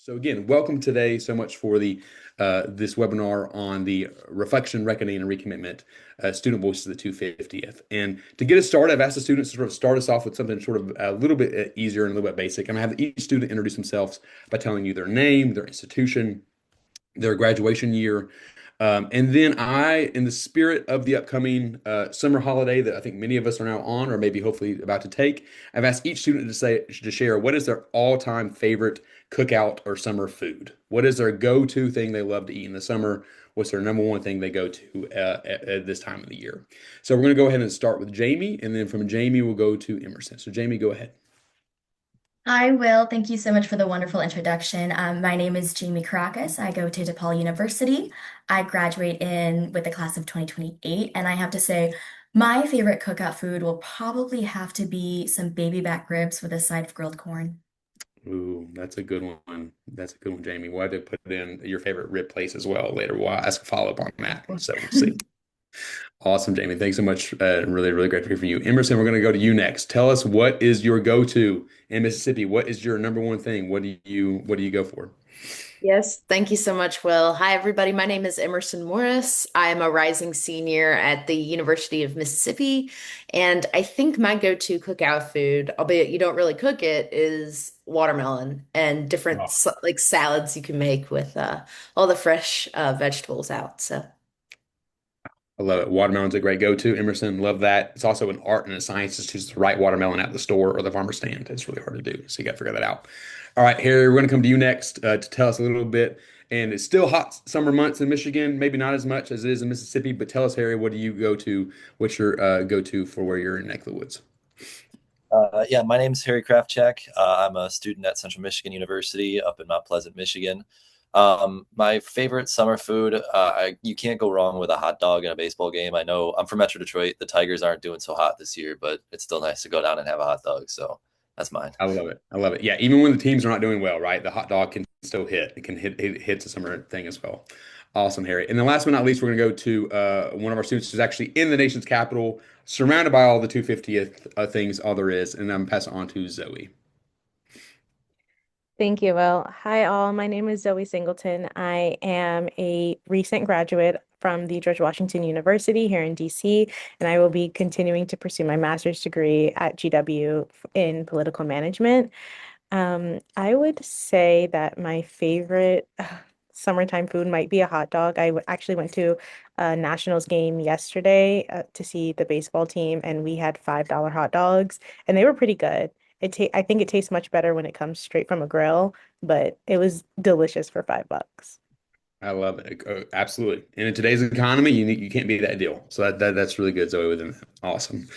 So again, welcome today so much for the this webinar on the reflection, reckoning, and recommitment student voices of the 250th. And to get us started, I've asked the students to sort of start us off with something sort of a little bit easier and a little bit basic. I'm gonna have each student introduce themselves by telling you their name, their institution, their graduation year. And then in the spirit of the upcoming summer holiday that I think many of us are now on, or maybe hopefully about to take, I've asked each student to share what is their all-time favorite cookout or summer food. What is their go-to thing they love to eat in the summer? What's their number one thing they go to at this time of the year? So we're going to go ahead and start with Jamie, and then from Jamie we'll go to Emerson. So Jamie, go ahead. Hi, Will. Thank you so much for the wonderful introduction. My name is Jamie Caracas. I go to DePaul University. I graduate in with the class of 2028, and I have to say, my favorite cookout food will probably have to be some baby back ribs with a side of grilled corn. Ooh, that's a good one. That's a good one, Jamie. We'll have to put in your favorite rib place as well later. We'll ask a follow-up on that. So we'll see. Awesome, Jamie. Thanks so much. Really, really great to hear from you. Emerson, we're going to go to you next. Tell us what is your go-to in Mississippi? What is your number one thing? What do you go for? Yes, thank you so much, Will. Hi, everybody. My name is Emerson Morris. I am a rising senior at the University of Mississippi, and I think my go-to cookout food, albeit you don't really cook it, is watermelon and different Oh, like salads you can make with all the fresh vegetables out. So, I love it. Watermelon's a great go-to. Emerson, love that. It's also an art and a science to choose the right watermelon at the store or the farmer stand. It's really hard to do, so you got to figure that out. All right, Harry, we're going to come to you next to tell us a little bit. And it's still hot summer months in Michigan, maybe not as much as it is in Mississippi, but tell us, Harry, what do you go to? What's your go-to for where you're in neck of the woods? Yeah, my name's Harry Kraftcheck. I'm a student at Central Michigan University up in Mount Pleasant, Michigan. My favorite summer food, you can't go wrong with a hot dog in a baseball game. I know I'm from Metro Detroit. The Tigers aren't doing so hot this year, but it's still nice to go down and have a hot dog. So that's mine. I love it. I love it. Yeah, even when the teams are not doing well, right? The hot dog can still hit. It can hits a summer thing as well. Awesome, Harry. And then last but not least, we're going to go to one of our students who's actually in the nation's capital, surrounded by all the 250th things, all there is. And I'm passing on to Zoe. Thank you, Will. Hi, all. My name is Zoe Singleton. I am a recent graduate from the George Washington University here in DC, and I will be continuing to pursue my master's degree at GW in political management. I would say that my favorite summertime food might be a hot dog. Actually went to a Nationals game yesterday to see the baseball team, and we had $5 hot dogs, and they were pretty good. I think it tastes much better when it comes straight from a grill, but it was delicious for $5. I love it. Absolutely. And in today's economy, you can't beat that deal. So that's really good, Zoe, within that. Awesome.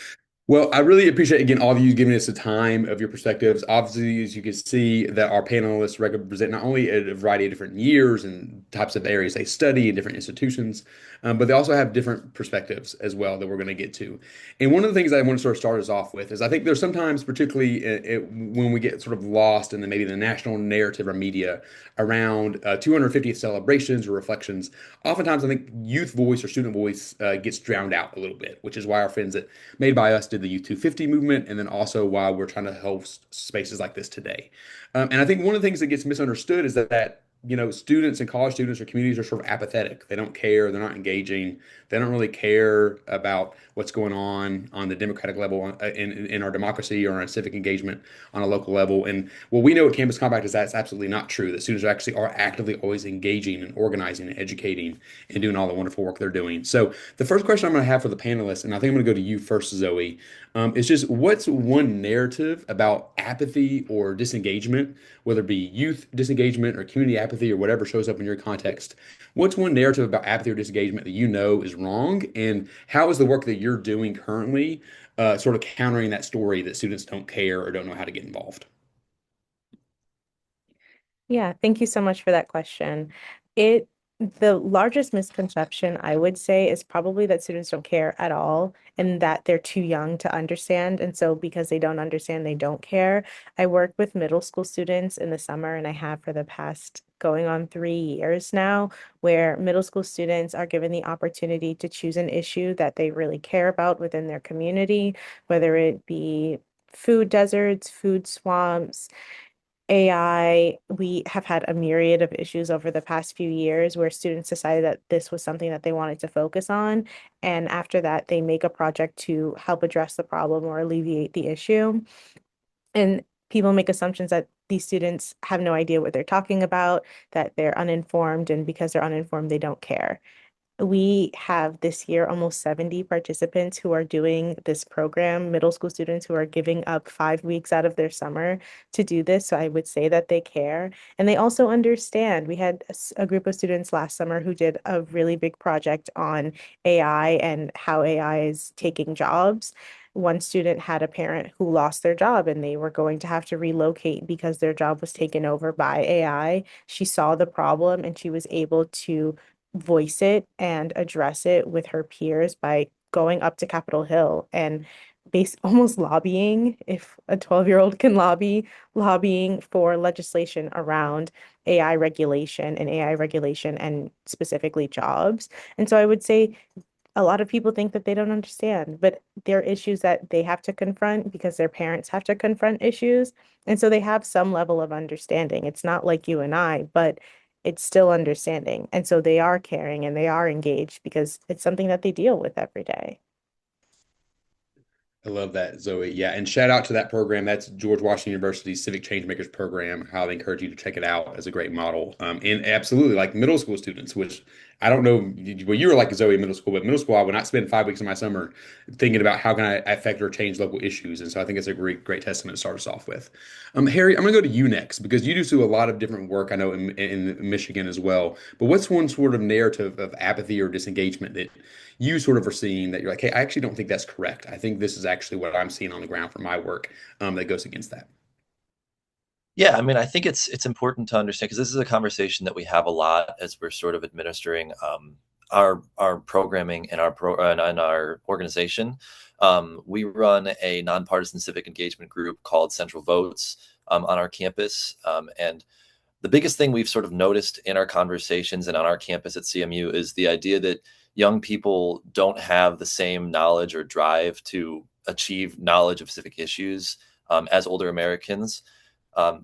Well, I really appreciate again all of you giving us the time of your perspectives. Obviously, as you can see, that our panelists represent not only a variety of different years and types of areas they study in different institutions, but they also have different perspectives as well that we're going to get to. And one of the things I want to sort of start us off with is I think there's sometimes, particularly when we get sort of lost in maybe the national narrative or media around 250th celebrations or reflections. Oftentimes, I think youth voice or student voice gets drowned out a little bit, which is why our friends at Made by Us did the Youth 250 movement, and then also why we're trying to host spaces like this today. And I think one of the things that gets misunderstood is that students and college students or communities are sort of apathetic. They don't care. They're not engaging. They don't really care about what's going on the democratic level in our democracy or our civic engagement on a local level. And what we know at Campus Compact is that's absolutely not true. That students actually are actively always engaging and organizing and educating and doing all the wonderful work they're doing. So the first question I'm going to have for the panelists, and I think I'm going to go to you first, Zoe, is just what's one narrative about apathy or disengagement, whether it be youth disengagement or community apathy or whatever shows up in your context? What's one narrative about apathy or disengagement that you know is wrong? And how is the work that you're doing currently sort of countering that story that students don't care or don't know how to get involved? Yeah, thank you so much for that question. It The largest misconception I would say is probably that students don't care at all and that they're too young to understand. And so because they don't understand, they don't care. I work with middle school students in the summer, and I have for the past going on 3 years now, where middle school students are given the opportunity to choose an issue that they really care about within their community, whether it be food deserts, food swamps, AI, we have had a myriad of issues over the past few years where students decided that this was something that they wanted to focus on. And after that, they make a project to help address the problem or alleviate the issue. And people make assumptions that these students have no idea what they're talking about, that they're uninformed, and because they're uninformed, they don't care. We have this year almost 70 participants who are doing this program, middle school students who are giving up 5 weeks out of their summer to do this. So I would say that they care. And they also understand. We had a group of students last summer who did a really big project on AI and how AI is taking jobs. One student had a parent who lost their job and they were going to have to relocate because their job was taken over by AI. She saw the problem and she was able to voice it and address it with her peers by going up to Capitol Hill and base almost lobbying, if a 12-year-old can lobbying for legislation around AI regulation and specifically jobs. And so I would say a lot of people think that they don't understand, but there are issues that they have to confront because their parents have to confront issues. And so they have some level of understanding. It's not like you and I, but it's still understanding. And so they are caring and they are engaged because it's something that they deal with every day. I love that, Zoe. Yeah, and shout out to that program. That's George Washington University's Civic Changemakers program. Highly encourage you to check it out as a great model. And absolutely, like middle school students, which I don't know, well, you were like Zoe in middle school, but middle school, I would not spend 5 weeks of my summer thinking about how can I affect or change local issues. And so I think it's a great testament to start us off with. Harry, I'm going to go to you next because you do a lot of different work, I know, in Michigan as well. But what's one sort of narrative of apathy or disengagement that you sort of are seeing that you're like, hey, I actually don't think that's correct. I think this is actually what I'm seeing on the ground for my work that goes against that. Yeah, I mean, I think it's important to understand because this is a conversation that we have a lot as we're sort of administering our programming and and our organization. We run a nonpartisan civic engagement group called Central Votes on our campus, and the biggest thing we've sort of noticed in our conversations and on our campus at CMU is the idea that young people don't have the same knowledge or drive to achieve knowledge of civic issues as older Americans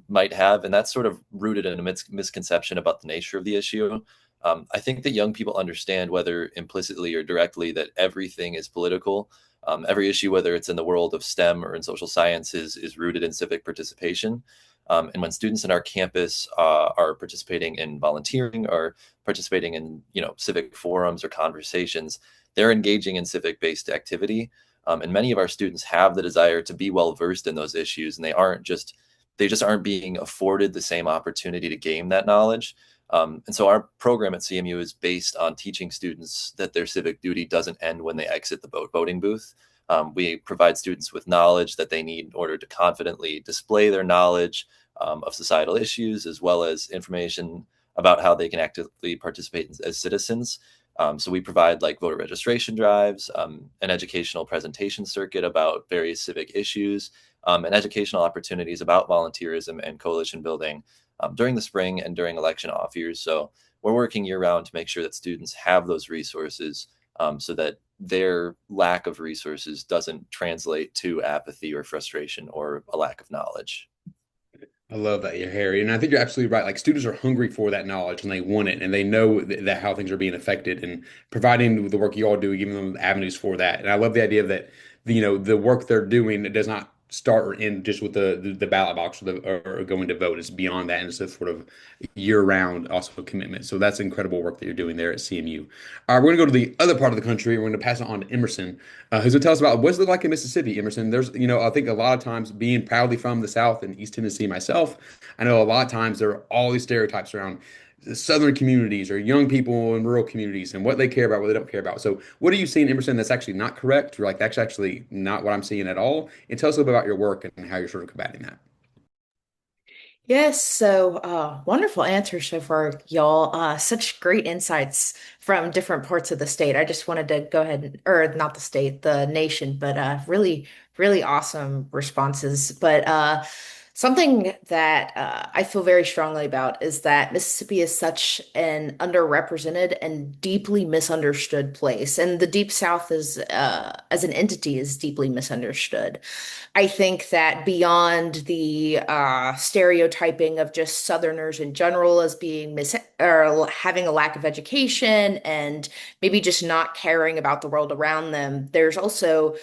might have. And that's sort of rooted in a misconception about the nature of the issue. I think that young people understand, whether implicitly or directly, that everything is political. Every issue, whether it's in the world of STEM or in social sciences, is rooted in civic participation. And when students in our campus are participating in volunteering or participating in, civic forums or conversations, they're engaging in civic-based activity. And many of our students have the desire to be well versed in those issues, and they just aren't being afforded the same opportunity to gain that knowledge. And so our program at CMU is based on teaching students that their civic duty doesn't end when they exit the voting booth. We provide students with knowledge that they need in order to confidently display their knowledge of societal issues, as well as information about how they can actively participate as citizens. So we provide like voter registration drives, an educational presentation circuit about various civic issues, and educational opportunities about volunteerism and coalition building during the spring and during election off years. So we're working year round to make sure that students have those resources so that their lack of resources doesn't translate to apathy or frustration or a lack of knowledge. I love that, yeah, Harry. And I think you're absolutely right. Like students are hungry for that knowledge and they want it and they know that how things are being affected and providing the work you all do, giving them avenues for that. And I love the idea that the work they're doing, it does not start or end just with the ballot box or going to vote. It's beyond that and it's a sort of year-round also commitment. So that's incredible work that you're doing there at CMU. All right, we're gonna go to the other part of the country. We're gonna pass it on to Emerson, who's gonna tell us about what's it like in Mississippi. Emerson, there's I think a lot of times being proudly from the South and East Tennessee myself, I know a lot of times there are all these stereotypes around the Southern communities or young people in rural communities and what they care about, what they don't care about. So, what are you seeing, Emerson, that's actually not correct? Or like that's actually not what I'm seeing at all? And tell us a little bit about your work and how you're sort of combating that. Yes, so wonderful answers so far, y'all. Such great insights from different parts of the state. I just wanted to go ahead or not the state, the nation, but really, really awesome responses. But Something that I feel very strongly about is that Mississippi is such an underrepresented and deeply misunderstood place, and the Deep South is, as an entity, is deeply misunderstood. I think that beyond the stereotyping of just Southerners in general as being mis or having a lack of education and maybe just not caring about the world around them, there's also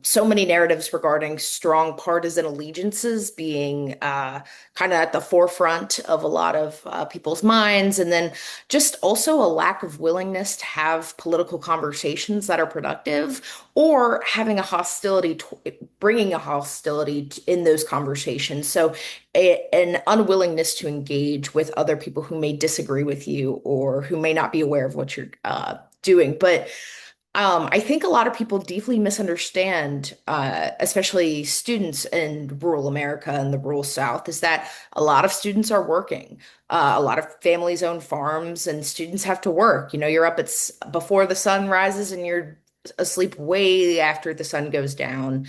so many narratives regarding strong partisan allegiances being kind of at the forefront of a lot of people's minds, and then just also a lack of willingness to have political conversations that are productive, or having a hostility, bringing a hostility in those conversations. So, an unwillingness to engage with other people who may disagree with you or who may not be aware of what you're doing. But I think a lot of people deeply misunderstand, especially students in rural America and the rural South, is that a lot of students are working. A lot of families own farms, and students have to work. You know, you're up before the sun rises, and you're asleep way after the sun goes down.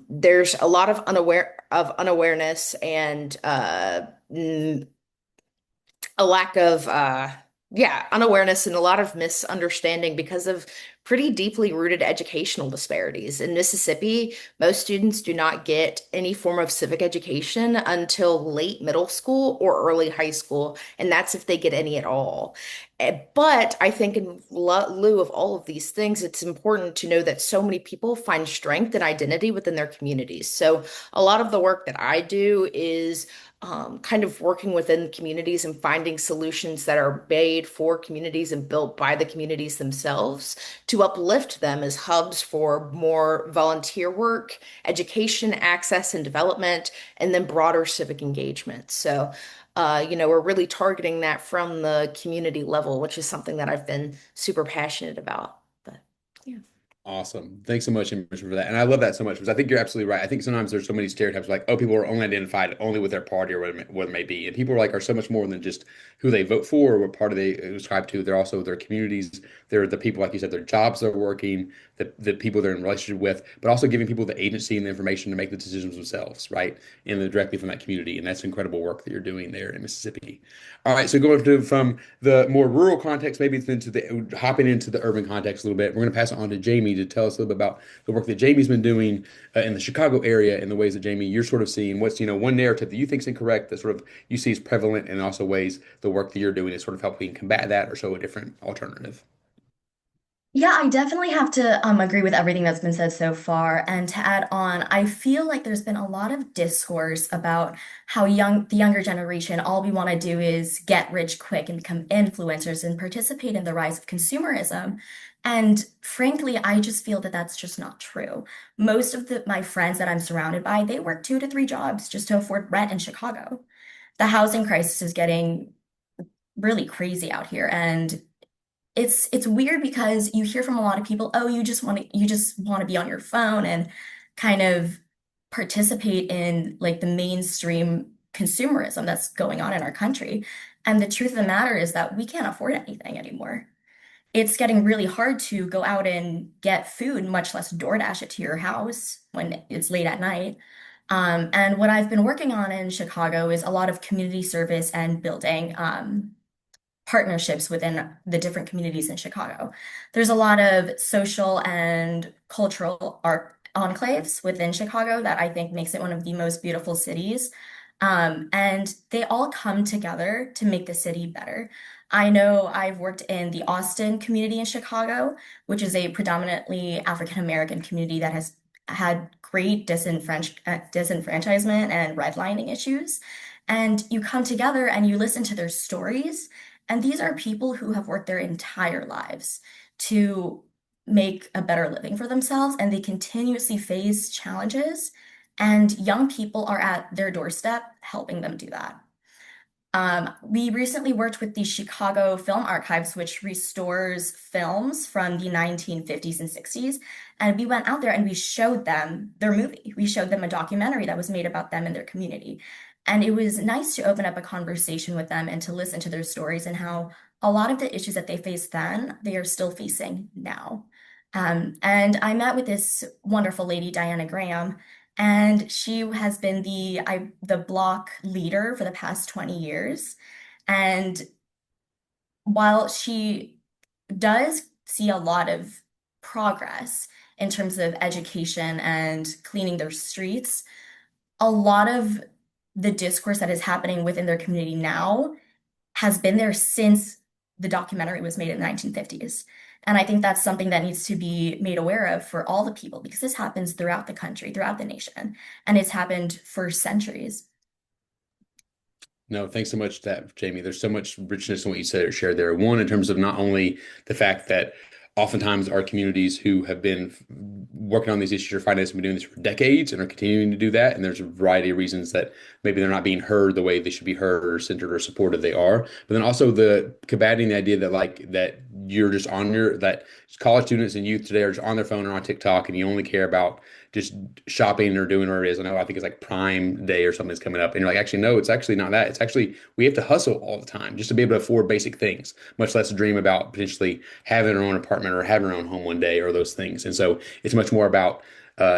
There's a lot of unawareness and a lack of unawareness and a lot of misunderstanding because of pretty deeply rooted educational disparities. In Mississippi, most students do not get any form of civic education until late middle school or early high school, and that's if they get any at all. But I think in lieu of all of these things, it's important to know that so many people find strength and identity within their communities. So a lot of the work that I do is kind of working within communities and finding solutions that are made for communities and built by the communities themselves to uplift them as hubs for more volunteer work, education, access, and development, and then broader civic engagement. So, we're really targeting that from the community level, which is something that I've been super passionate about. But yeah. Awesome. Thanks so much, Emerson, for that. And I love that so much because I think you're absolutely right. I think sometimes there's so many stereotypes like, oh, people are only identified only with their party or what it may be. And people are like are so much more than just who they vote for or what party they subscribe to. They're also their communities. They're the people, like you said, their jobs they're working, the people they're in relationship with, but also giving people the agency and the information to make the decisions themselves, right? And directly from that community. And that's incredible work that you're doing there in Mississippi. All right, so going from the more rural context, maybe it's into the hopping into the urban context a little bit. We're going to pass it on to Jamie to tell us a little bit about the work that Jamie's been doing in the Chicago area and the ways that Jamie you're sort of seeing what's one narrative that you think is incorrect that sort of you see is prevalent, and also ways the work that you're doing is sort of helping combat that or show a different alternative. Yeah, I definitely have to agree with everything that's been said so far. And to add on, I feel like there's been a lot of discourse about how the younger generation, all we want to do is get rich quick and become influencers and participate in the rise of consumerism. And frankly, I just feel that that's just not true. Most of my friends that I'm surrounded by, they work 2 to 3 jobs just to afford rent in Chicago. The housing crisis is getting really crazy out here, and it's weird because you hear from a lot of people, oh, you just want to be on your phone and kind of participate in like the mainstream consumerism that's going on in our country. And the truth of the matter is that we can't afford anything anymore. It's getting really hard to go out and get food, much less DoorDash it to your house when it's late at night. And what I've been working on in Chicago is a lot of community service and building partnerships within the different communities in Chicago. There's a lot of social and cultural art enclaves within Chicago that I think makes it one of the most beautiful cities. And they all come together to make the city better. I know I've worked in the Austin community in Chicago, which is a predominantly African American community that has had great disenfranchisement and redlining issues. And you come together and you listen to their stories, and these are people who have worked their entire lives to make a better living for themselves, and they continuously face challenges, and young people are at their doorstep helping them do that. We recently worked with the Chicago Film Archives, which restores films from the 1950s and 60s. And we went out there and we showed them their movie. We showed them a documentary that was made about them and their community. And it was nice to open up a conversation with them and to listen to their stories and how a lot of the issues that they faced then, they are still facing now. And I met with this wonderful lady, Diana Graham, And she has been the block leader for the past 20 years. And while she does see a lot of progress in terms of education and cleaning their streets, a lot of the discourse that is happening within their community now has been there since the documentary was made in the 1950s. And I think that's something that needs to be made aware of for all the people because this happens throughout the country, throughout the nation, and it's happened for centuries. No, thanks so much for that, Jamie. There's so much richness in what you said or shared there. One, in terms of not only the fact that oftentimes our communities who have been working on these issues or fighting this have been doing this for decades and are continuing to do that. And there's a variety of reasons that maybe they're not being heard the way they should be heard or centered or supported they are. But then also the combating the idea that that you're just on that college students and youth today are just on their phone or on TikTok and you only care about just shopping or doing whatever it is. I think it's like Prime Day or something that's coming up. And you're like, actually, no, it's actually not that. It's actually, we have to hustle all the time just to be able to afford basic things, much less dream about potentially having our own apartment or having our own home one day or those things. And so it's much more about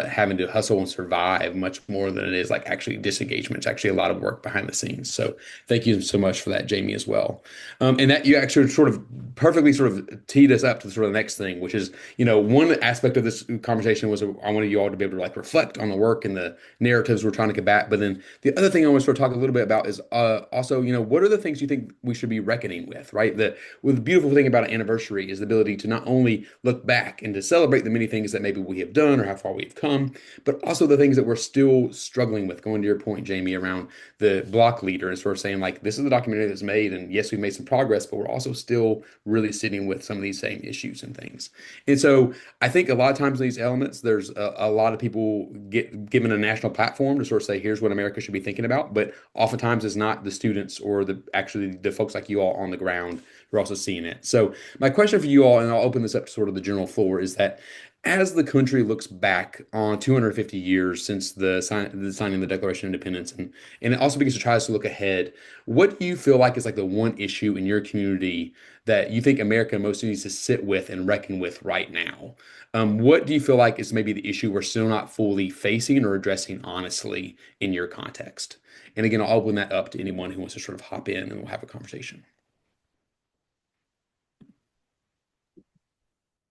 having to hustle and survive much more than it is like actually disengagement. It's actually a lot of work behind the scenes. So thank you so much for that, Jamie, as well. And that you actually sort of perfectly sort of teed us up to sort of the next thing, which is, one aspect of this conversation was I wanted you all to be able to like reflect on the work and the narratives we're trying to combat. But then the other thing I want to sort of talk a little bit about is also, what are the things you think we should be reckoning with, right? The beautiful thing about an anniversary is the ability to not only look back and to celebrate the many things that maybe we have done or how far we've come, but also the things that we're still struggling with. Going to your point, Jamie, around the block leader and sort of saying like, this is the documentary that's made, and yes, we've made some progress, but we're also still really sitting with some of these same issues and things. And so I think a lot of times in these elements, there's a lot of people get given a national platform to sort of say, here's what America should be thinking about. But oftentimes it's not the students or the folks like you all on the ground who are also seeing it. So my question for you all, and I'll open this up to sort of the general floor, is that as the country looks back on 250 years since the signing of the Declaration of Independence, and it also begins to try to look ahead, what do you feel like is like the one issue in your community that you think America most needs to sit with and reckon with right now? What do you feel like is maybe the issue we're still not fully facing or addressing honestly in your context? And again, I'll open that up to anyone who wants to sort of hop in and we'll have a conversation.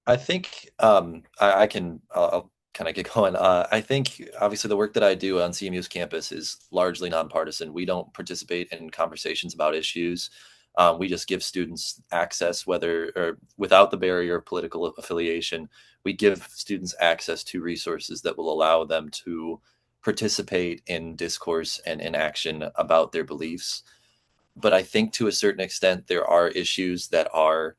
I think I can I'll kind of get going. I think obviously the work that I do on CMU's campus is largely nonpartisan. We don't participate in conversations about issues. We just give students access, whether or without the barrier of political affiliation. We give students access to resources that will allow them to participate in discourse and in action about their beliefs. But I think to a certain extent, there are issues that are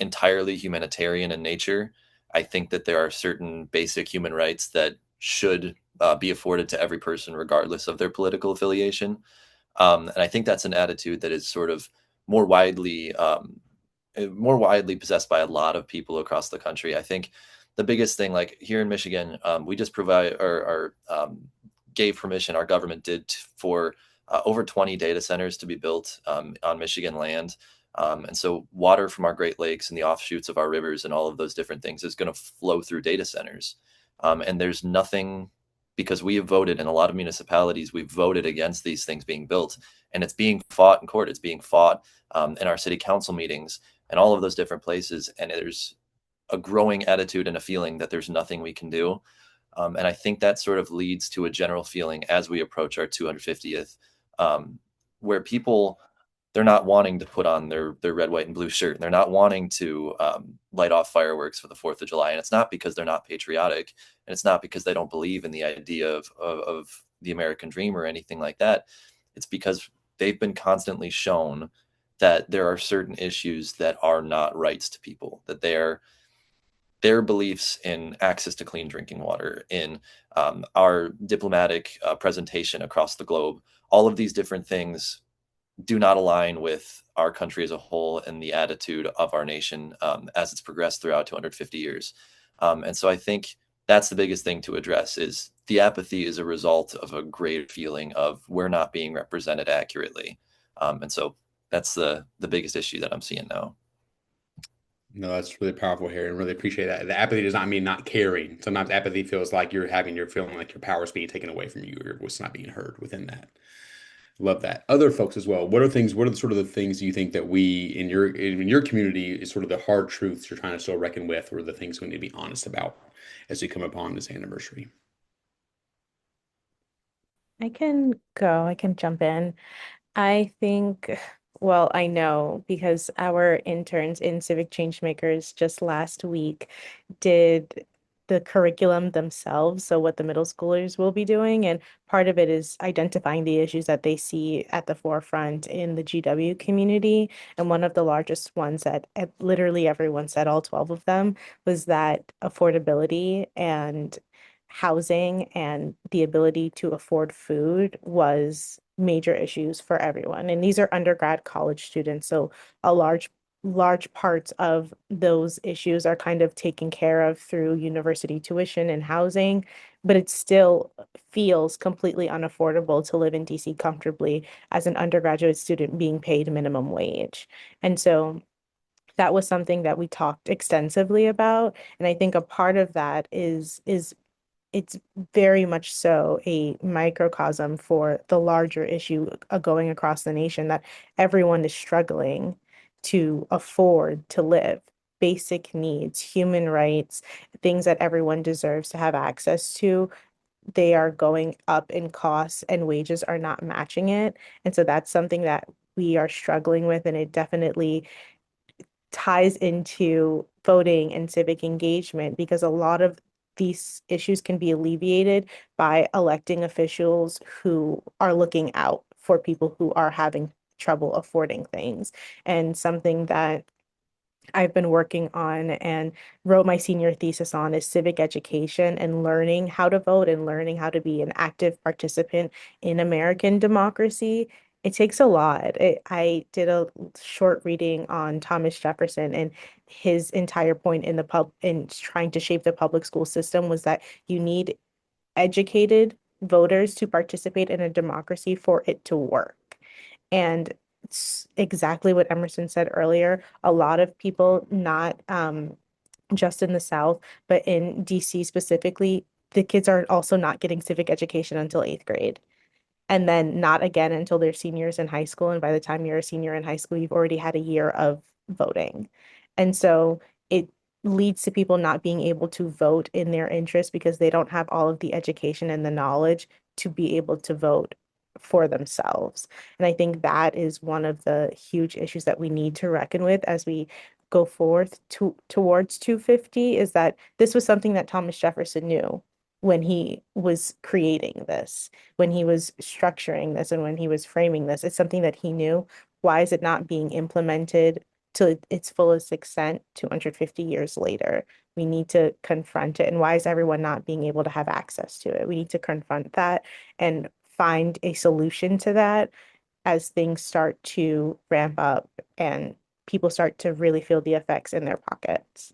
entirely humanitarian in nature. I think that there are certain basic human rights that should be afforded to every person, regardless of their political affiliation. And I think that's an attitude that is sort of more widely more widely possessed by a lot of people across the country. I think the biggest thing, like here in Michigan, we just provide or gave permission, our government did for over 20 data centers to be built on Michigan land. And so water from our Great Lakes and the offshoots of our rivers and all of those different things is going to flow through data centers. And there's nothing, because we have voted in a lot of municipalities, we've voted against these things being built, and it's being fought in court. It's being fought in our city council meetings and all of those different places. And there's a growing attitude and a feeling that there's nothing we can do. And I think that sort of leads to a general feeling as we approach our 250th, where people, they're not wanting to put on their red, white, and blue shirt. They're not wanting to light off fireworks for the 4th of July. And it's not because they're not patriotic. And it's not because they don't believe in the idea of the American dream or anything like that. It's because they've been constantly shown that there are certain issues that are not rights to people, that their beliefs in access to clean drinking water, in our diplomatic presentation across the globe, all of these different things do not align with our country as a whole and the attitude of our nation as it's progressed throughout 250 years. And so I think that's the biggest thing to address, is the apathy is a result of a greater feeling of we're not being represented accurately. And so that's the biggest issue that I'm seeing now. No, that's really powerful, Harry, and really appreciate that. The apathy does not mean not caring. Sometimes apathy feels like you're feeling like your power is being taken away from you, or your voice not being heard within that. Love that. Other folks as well. What are the sort of the things you think that we in your community is sort of the hard truths you're trying to still reckon with, or the things we need to be honest about as we come upon this anniversary? I can jump in. I think, well, I know because our interns in Civic Changemakers just last week did the curriculum themselves. So, what the middle schoolers will be doing. And part of it is identifying the issues that they see at the forefront in the GW community. And one of the largest ones that literally everyone said, all 12 of them, was that affordability and housing and the ability to afford food was major issues for everyone. And these are undergrad college students, so a large parts of those issues are kind of taken care of through university tuition and housing, but it still feels completely unaffordable to live in DC comfortably as an undergraduate student being paid minimum wage. And so that was something that we talked extensively about. And I think a part of that is it's very much so a microcosm for the larger issue going across the nation that everyone is struggling to afford to live. Basic needs, human rights, things that everyone deserves to have access to, they are going up in costs and wages are not matching it. And so that's something that we are struggling with, and it definitely ties into voting and civic engagement because a lot of these issues can be alleviated by electing officials who are looking out for people who are having trouble affording things. And something that I've been working on and wrote my senior thesis on is civic education and learning how to vote and learning how to be an active participant in American democracy. It takes a lot. I did a short reading on Thomas Jefferson, and his entire point in in trying to shape the public school system was that you need educated voters to participate in a democracy for it to work. And it's exactly what Emerson said earlier. A lot of people, not just in the South, but in DC specifically, the kids are also not getting civic education until eighth grade and then not again until they're seniors in high school. And by the time you're a senior in high school, you've already had a year of voting. And so it leads to people not being able to vote in their interest because they don't have all of the education and the knowledge to be able to vote for themselves. And I think that is one of the huge issues that we need to reckon with as we go forth towards 250 is that this was something that Thomas Jefferson knew when he was creating this, when he was structuring this, and when he was framing this. It's something that he knew. Why is it not being implemented to its fullest extent 250 years later? We need to confront it. And why is everyone not being able to have access to it? We need to confront that and find a solution to that as things start to ramp up and people start to really feel the effects in their pockets.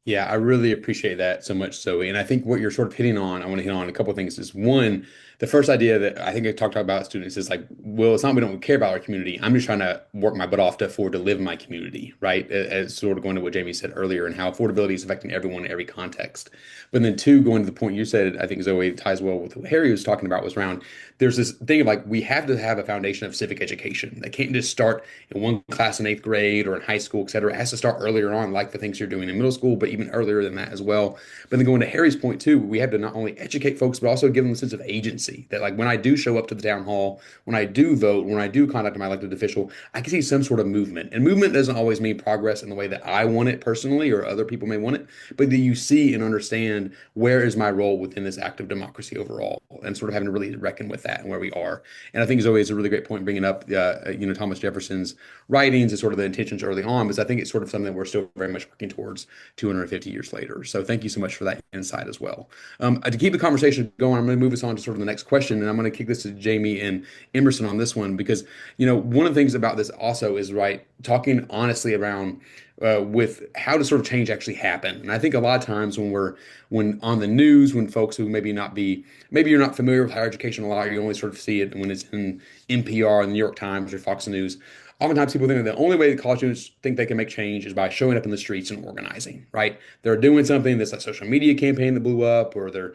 Yeah, I really appreciate that so much, Zoe. And I think what you're sort of hitting on, I want to hit on a couple of things. Is one, the first idea that I think I talked about students is like, well, it's not we don't care about our community. I'm just trying to work my butt off to afford to live in my community, right? As sort of going to what Jamie said earlier and how affordability is affecting everyone in every context. But then two, going to the point you said, I think Zoe ties well with what Harry was talking about was around there's this thing of like we have to have a foundation of civic education. That can't just start in one class in eighth grade or in high school, et cetera. It has to start earlier on, like the things you're doing in middle school, but even earlier than that as well. But then going to Harry's point too, we have to not only educate folks, but also give them a sense of agency. That like when I do show up to the town hall, when I do vote, when I do contact my elected official, I can see some sort of movement. And movement doesn't always mean progress in the way that I want it personally or other people may want it, but that you see and understand where is my role within this active democracy overall, and sort of having to really reckon with that and where we are. And I think Zoe is a really great point bringing up, Thomas Jefferson's writings and sort of the intentions early on, because I think it's sort of something that we're still very much working towards 250 years later. So thank you so much for that insight as well. To keep the conversation going, I'm going to move us on to sort of the next question, and I'm going to kick this to Jamie and Emerson on this one because one of the things about this also is right talking honestly around with how does sort of change actually happen. And I think a lot of times when on the news, when folks who maybe you're not familiar with higher education a lot, you only sort of see it when it's in NPR, the New York Times, or Fox News. oftentimes people think that the only way that college students think they can make change is by showing up in the streets and organizing, right? They're doing something that's a social media campaign that blew up, or they're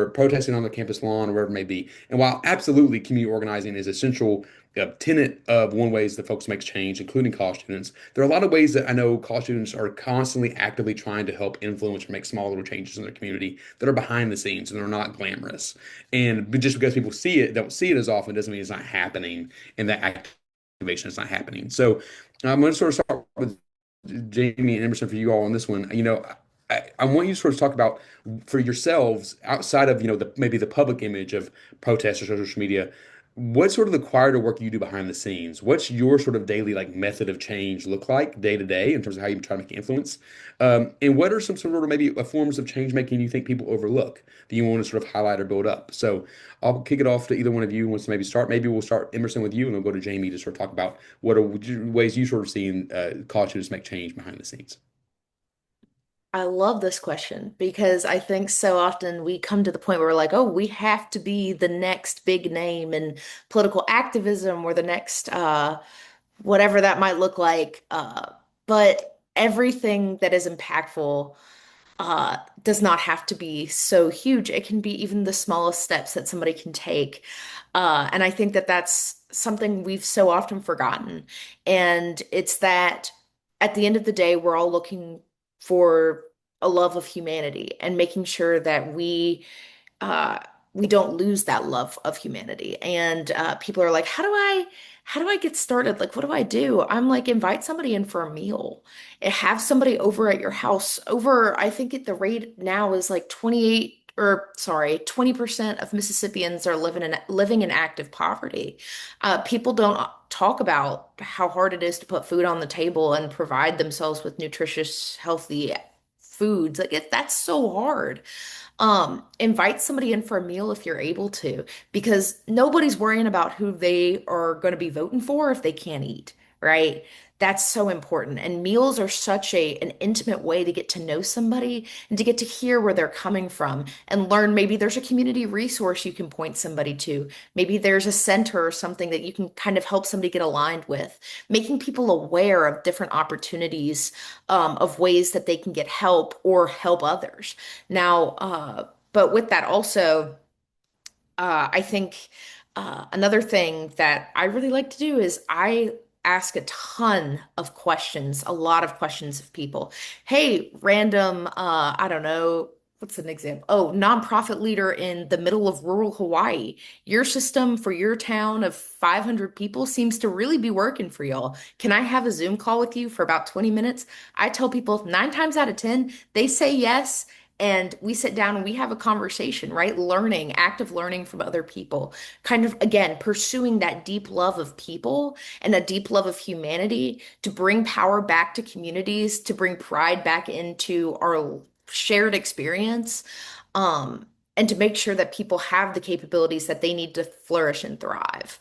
protesting on the campus lawn or wherever it may be. And while absolutely community organizing is essential, a tenet of one ways that folks make change, including college students, there are a lot of ways that I know college students are constantly actively trying to help influence or make small little changes in their community that are behind the scenes and they're not glamorous. And just because people don't see it as often doesn't mean it's not happening and that activation is not happening. So I'm going to sort of start with Jamie and Emerson for you all on this one. I want you to sort of talk about for yourselves outside of maybe the public image of protests or social media. What's sort of the quieter work you do behind the scenes? What's your sort of daily like method of change look like day to day in terms of how you try to make influence? And what are some sort of maybe forms of change making you think people overlook that you want to sort of highlight or build up? So I'll kick it off to either one of you who wants to maybe start. Maybe we'll start Emerson with you, and we'll go to Jamie to sort of talk about what are ways you sort of seeing college students make change behind the scenes. I love this question because I think so often we come to the point where we're like, oh, we have to be the next big name in political activism or the next whatever that might look like. But everything that is impactful does not have to be so huge. It can be even the smallest steps that somebody can take. And I think that that's something we've so often forgotten. And it's that at the end of the day, we're all looking for a love of humanity and making sure that uh, we don't lose that love of humanity. And people are like, how do I get started? Like, what do I do? I'm like, invite somebody in for a meal and have somebody over at your house. I think the rate now is like 28 or sorry, 20% of Mississippians are living in active poverty. People don't talk about how hard it is to put food on the table and provide themselves with nutritious, healthy foods. That's so hard. Invite somebody in for a meal if you're able to, because nobody's worrying about who they are going to be voting for if they can't eat, right? That's so important. And meals are such an intimate way to get to know somebody and to get to hear where they're coming from and learn maybe there's a community resource you can point somebody to. Maybe there's a center or something that you can kind of help somebody get aligned with, making people aware of different opportunities, of ways that they can get help or help others. Now, but with that also, I think another thing that I really like to do is I ask a ton of questions, a lot of questions of people. Hey, random, I don't know, what's an example? Oh, nonprofit leader in the middle of rural Hawaii. Your system for your town of 500 people seems to really be working for y'all. Can I have a Zoom call with you for about 20 minutes? I tell people 9 times out of 10, they say yes. And we sit down and we have a conversation, right? Learning, active learning from other people, kind of, again, pursuing that deep love of people and a deep love of humanity to bring power back to communities, to bring pride back into our shared experience, and to make sure that people have the capabilities that they need to flourish and thrive.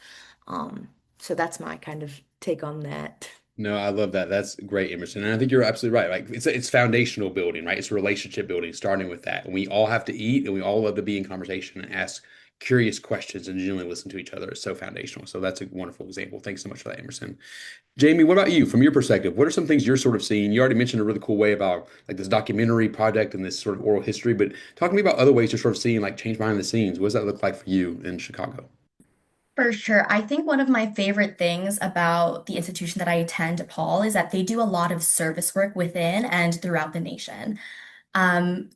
So that's my kind of take on that. No, I love that. That's great, Emerson. And I think you're absolutely right. Like it's foundational building, right? It's relationship building, starting with that. And we all have to eat and we all love to be in conversation and ask curious questions and genuinely listen to each other. It's so foundational. So that's a wonderful example. Thanks so much for that, Emerson. Jamie, what about you? From your perspective, what are some things you're sort of seeing? You already mentioned a really cool way about like this documentary project and this sort of oral history, but talk to me about other ways you're sort of seeing like change behind the scenes. What does that look like for you in Chicago? For sure. I think one of my favorite things about the institution that I attend, DePaul, is that they do a lot of service work within and throughout the nation. Um,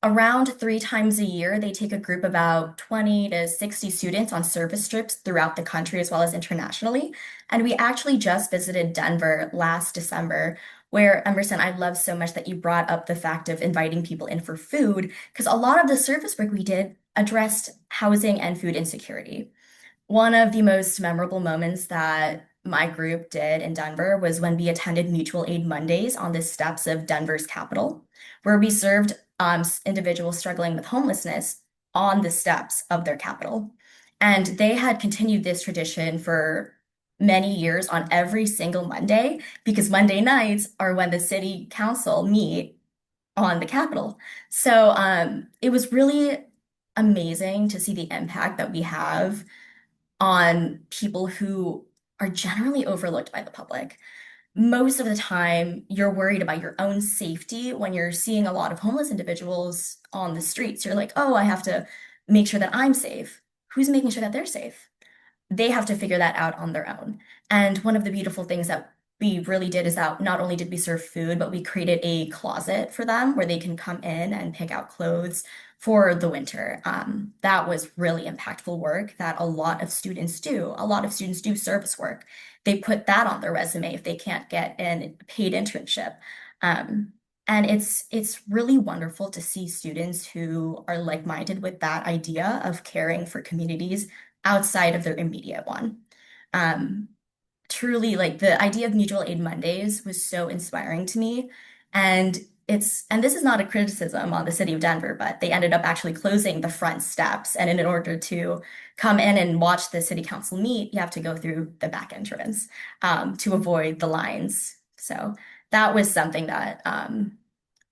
Around 3 times a year, they take a group of about 20 to 60 students on service trips throughout the country as well as internationally. And we actually just visited Denver last December, where Emerson, I love so much that you brought up the fact of inviting people in for food, because a lot of the service work we did addressed housing and food insecurity. One of the most memorable moments that my group did in Denver was when we attended Mutual Aid Mondays on the steps of Denver's Capitol, where we served individuals struggling with homelessness on the steps of their Capitol. And they had continued this tradition for many years on every single Monday, because Monday nights are when the city council meet on the Capitol. So it was really amazing to see the impact that we have on people who are generally overlooked by the public. Most of the time, you're worried about your own safety when you're seeing a lot of homeless individuals on the streets. You're like, oh, I have to make sure that I'm safe. Who's making sure that they're safe? They have to figure that out on their own. And one of the beautiful things that we really did is that not only did we serve food, but we created a closet for them where they can come in and pick out clothes for the winter. That was really impactful work that a lot of students do. A lot of students do service work. They put that on their resume if they can't get a paid internship. Um, and it's really wonderful to see students who are like-minded with that idea of caring for communities outside of their immediate one. Um, Truly, like the idea of mutual aid Mondays was so inspiring to me. And and this is not a criticism on the city of Denver, but they ended up actually closing the front steps. And in order to come in and watch the city council meet, you have to go through the back entrance to avoid the lines. So that was something that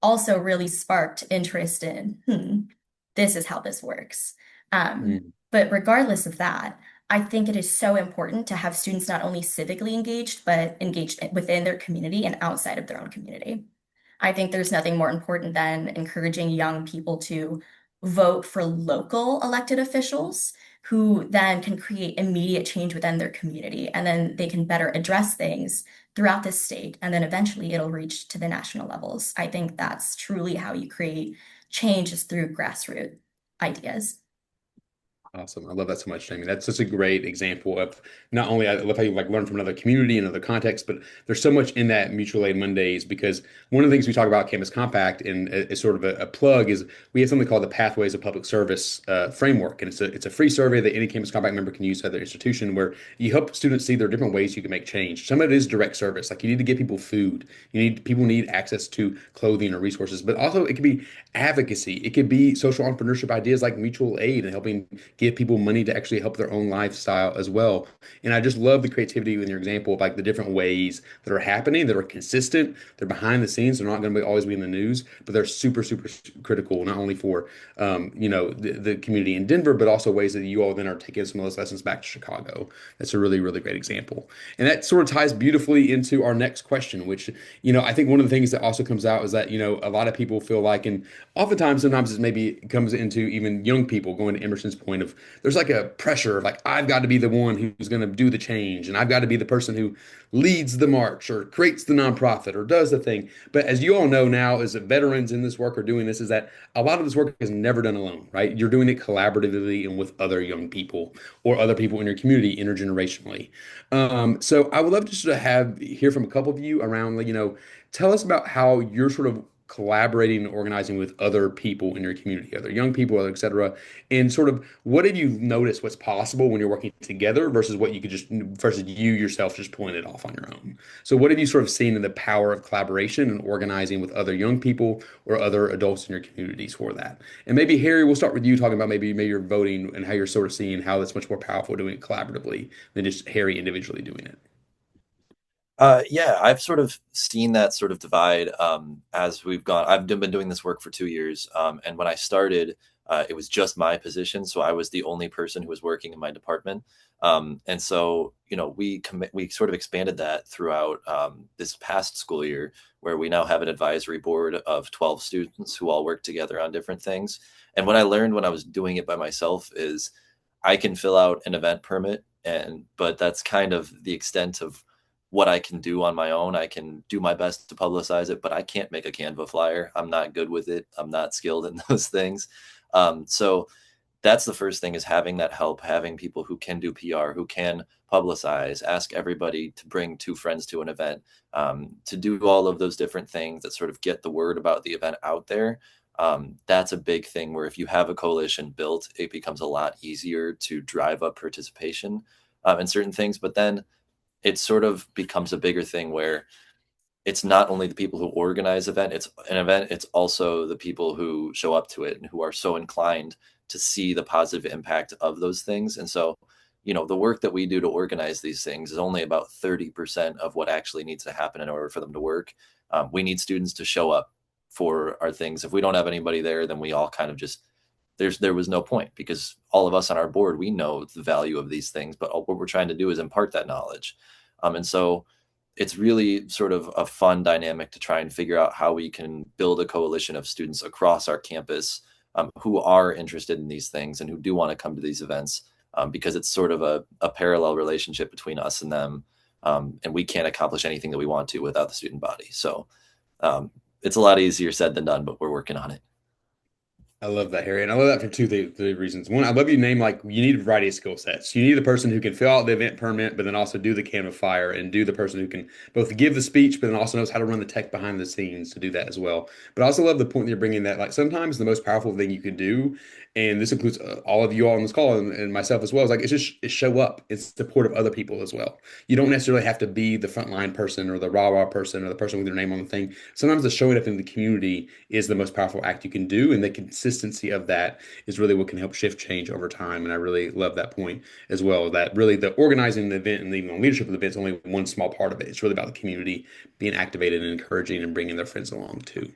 also really sparked interest in, this is how this works. Mm. But regardless of that, I think it is so important to have students not only civically engaged, but engaged within their community and outside of their own community. I think there's nothing more important than encouraging young people to vote for local elected officials who then can create immediate change within their community. And then they can better address things throughout the state. And then eventually it'll reach to the national levels. I think that's truly how you create change is through grassroots ideas. Awesome. I love that so much, Jamie. That's such a great example of not only I love how you like learn from another community and other context, but there's so much in that mutual aid Mondays because one of the things we talk about Campus Compact and is sort of a plug is we have something called the Pathways of Public Service framework, and it's a free survey that any Campus Compact member can use at their institution where you help students see there are different ways you can make change. Some of it is direct service, like you need to give people food, people need access to clothing or resources, but also it could be advocacy, it could be social entrepreneurship ideas like mutual aid and helping give people money to actually help their own lifestyle as well. And I just love the creativity in your example of like the different ways that are happening that are consistent. They're behind the scenes. They're not going to always be in the news, but they're super, super critical, not only for, the community in Denver, but also ways that you all then are taking some of those lessons back to Chicago. That's a really, really great example. And that sort of ties beautifully into our next question, which, I think one of the things that also comes out is that, a lot of people feel like, and oftentimes, sometimes it maybe comes into even young people going to Emerson's point of there's like a pressure of like I've got to be the one who's going to do the change and I've got to be the person who leads the march or creates the nonprofit or does the thing. But as you all know now, as veterans in this work are doing this, is that a lot of this work is never done alone, right? You're doing it collaboratively and with other young people or other people in your community intergenerationally. So I would love to sort of hear from a couple of you around, like, tell us about how you're sort of collaborating and organizing with other people in your community, other young people, et cetera, and sort of what have you noticed what's possible when you're working together versus what you could just versus you yourself just pulling it off on your own. So what have you sort of seen in the power of collaboration and organizing with other young people or other adults in your communities for that? And maybe Harry, we'll start with you talking about maybe you're voting and how you're sort of seeing how that's much more powerful doing it collaboratively than just Harry individually doing it. Yeah, I've sort of seen that sort of divide as we've gone. I've been doing this work for 2 years, and when I started, it was just my position, so I was the only person who was working in my department. And so, we sort of expanded that throughout this past school year, where we now have an advisory board of 12 students who all work together on different things. And what I learned when I was doing it by myself is I can fill out an event permit, but that's kind of the extent of what I can do on my own. I can do my best to publicize it, but I can't make a Canva flyer. I'm not good with it. I'm not skilled in those things. So that's the first thing, is having that help, having people who can do PR, who can publicize, ask everybody to bring 2 friends to an event, to do all of those different things that sort of get the word about the event out there. That's a big thing where if you have a coalition built, it becomes a lot easier to drive up participation in certain things. But then it sort of becomes a bigger thing where it's not only the people who organize event, it's also the people who show up to it and who are so inclined to see the positive impact of those things. And so, the work that we do to organize these things is only about 30% of what actually needs to happen in order for them to work. We need students to show up for our things. If we don't have anybody there, then we all kind of just there was no point, because all of us on our board, we know the value of these things, but what we're trying to do is impart that knowledge. And so it's really sort of a fun dynamic to try and figure out how we can build a coalition of students across our campus, who are interested in these things and who do want to come to these events, because it's sort of a parallel relationship between us and them. And we can't accomplish anything that we want to without the student body. So it's a lot easier said than done, but we're working on it. I love that, Harry. And I love that for three reasons. One, I love you name like you need a variety of skill sets. You need the person who can fill out the event permit, but then also do the can of fire, and do the person who can both give the speech, but then also knows how to run the tech behind the scenes to do that as well. But I also love the point that you're bringing that like sometimes the most powerful thing you can do, and this includes all of you all on this call and myself as well, is like it's show up in support of other people as well. You don't necessarily have to be the frontline person or the rah-rah person or the person with their name on the thing. Sometimes the showing up in the community is the most powerful act you can do, and the consistency of that is really what can help shift change over time. And I really love that point as well, that really the organizing the event and even the leadership of the event is only one small part of it. It's really about the community being activated and encouraging and bringing their friends along too.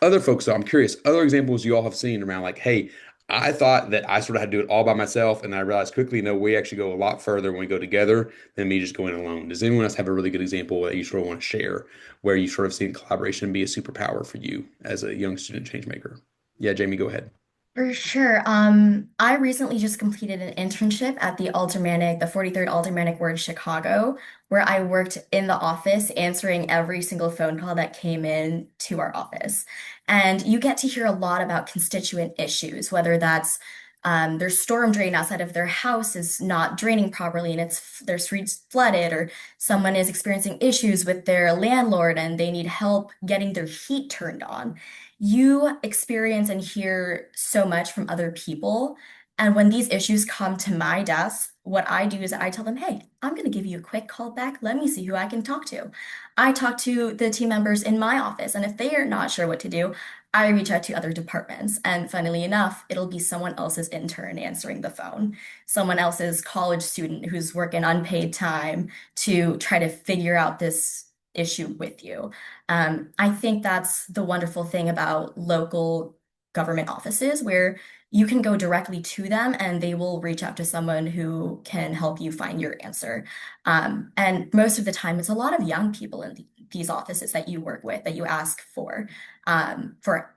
Other folks, though, I'm curious, other examples you all have seen around like, hey, I thought that I sort of had to do it all by myself, and I realized quickly, no, we actually go a lot further when we go together than me just going alone. Does anyone else have a really good example that you sort of want to share where you sort of seen collaboration be a superpower for you as a young student change maker? Yeah, Jamie, go ahead. For sure. I recently just completed an internship at the 43rd Aldermanic Ward, Chicago, where I worked in the office answering every single phone call that came in to our office. And you get to hear a lot about constituent issues, whether that's their storm drain outside of their house is not draining properly and their streets flooded, or someone is experiencing issues with their landlord and they need help getting their heat turned on. You experience and hear so much from other people. And when these issues come to my desk, what I do is I tell them, hey, I'm going to give you a quick call back. Let me see who I can talk to. I talk to the team members in my office, and if they are not sure what to do, I reach out to other departments. And funnily enough, it'll be someone else's intern answering the phone, someone else's college student who's working unpaid time to try to figure out this issue with you. I think that's the wonderful thing about local government offices, where you can go directly to them and they will reach out to someone who can help you find your answer. And most of the time, it's a lot of young people in these offices that you work with that you ask for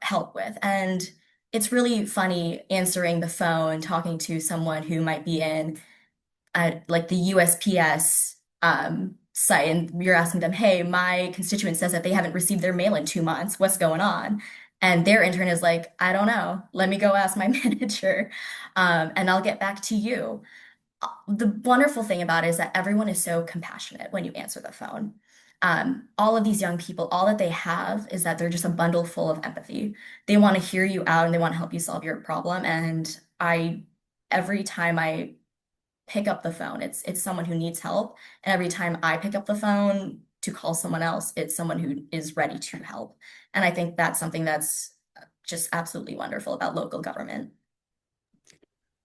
help with. And it's really funny answering the phone, talking to someone who might be in like the USPS site, and you're asking them, hey, my constituent says that they haven't received their mail in 2 months. What's going on? And their intern is like, I don't know. Let me go ask my manager, and I'll get back to you. The wonderful thing about it is that everyone is so compassionate when you answer the phone. All of these young people, all that they have is that they're just a bundle full of empathy. They want to hear you out and they want to help you solve your problem. And every time I pick up the phone, it's someone who needs help. And every time I pick up the phone to call someone else, it's someone who is ready to help. And I think that's something that's just absolutely wonderful about local government.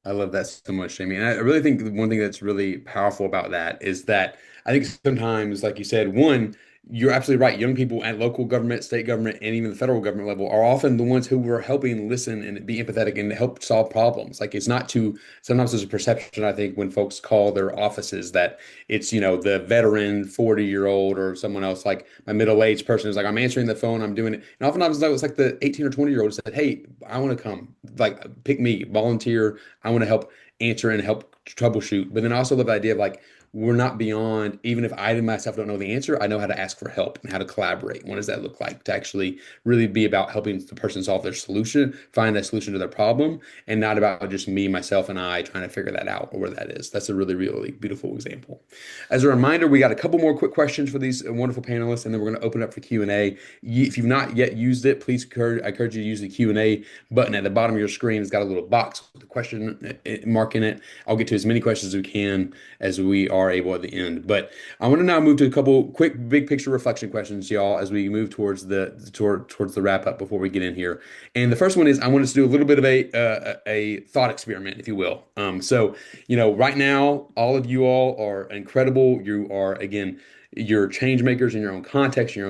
I love that so much, Jamie. And I really think the one thing that's really powerful about that is that I think sometimes, like you said, one, you're absolutely right. Young people at local government, state government, and even the federal government level are often the ones who are helping listen and be empathetic and help solve problems. Like it's not too, sometimes there's a perception, I think, when folks call their offices that it's, the veteran 40-year-old or someone else, like my middle-aged person is like, I'm answering the phone, I'm doing it. And oftentimes it's like the 18 or 20-year-old said, hey, I want to come, like pick me, volunteer. I want to help answer and help troubleshoot. But then I also love the idea of like, we're not beyond, even if I myself don't know the answer, I know how to ask for help and how to collaborate. What does that look like to actually really be about helping the person solve their solution, find a solution to their problem, and not about just me, myself, and I trying to figure that out or where that is. That's a really, really beautiful example. As a reminder, we got a couple more quick questions for these wonderful panelists, and then we're going to open up for Q&A. If you've not yet used it, please I encourage you to use the Q&A button at the bottom of your screen. It's got a little box with a question mark in it. I'll get to as many questions as we can as we are able at the end. But I want to now move to a couple quick big picture reflection questions, y'all, as we move towards the wrap up before we get in here. And the first one is I want us to do a little bit of a thought experiment, if you will. Right now, all of you all are incredible. You are, again, you're change makers in your own context. You're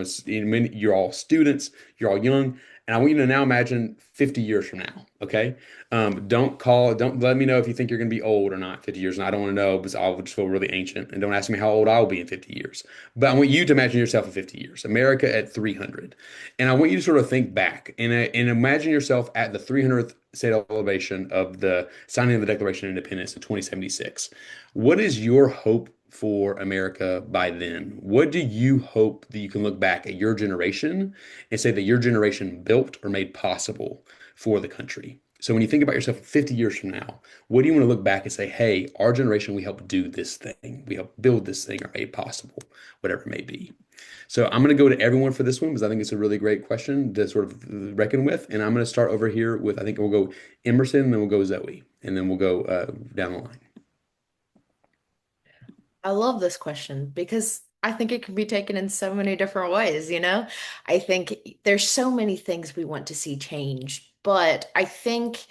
all students. You're all young. And I want you to now imagine 50 years from now, okay? Don't let me know if you think you're going to be old or not 50 years. And I don't want to know because I'll just feel really ancient. And don't ask me how old I'll be in 50 years. But I want you to imagine yourself in 50 years, America at 300. And I want you to sort of think back and imagine yourself at the 300th celebration of the signing of the Declaration of Independence in 2076. What is your hope for America by then? What do you hope that you can look back at your generation and say that your generation built or made possible for the country? So when you think about yourself 50 years from now, what do you want to look back and say, hey, our generation, we helped do this thing. We helped build this thing or made possible, whatever it may be. So I'm going to go to everyone for this one because I think it's a really great question to sort of reckon with. And I'm going to start over here with, I think we'll go Emerson, then we'll go Zoe, and then we'll go down the line. I love this question because I think it can be taken in so many different ways, you know? I think there's so many things we want to see change, but I think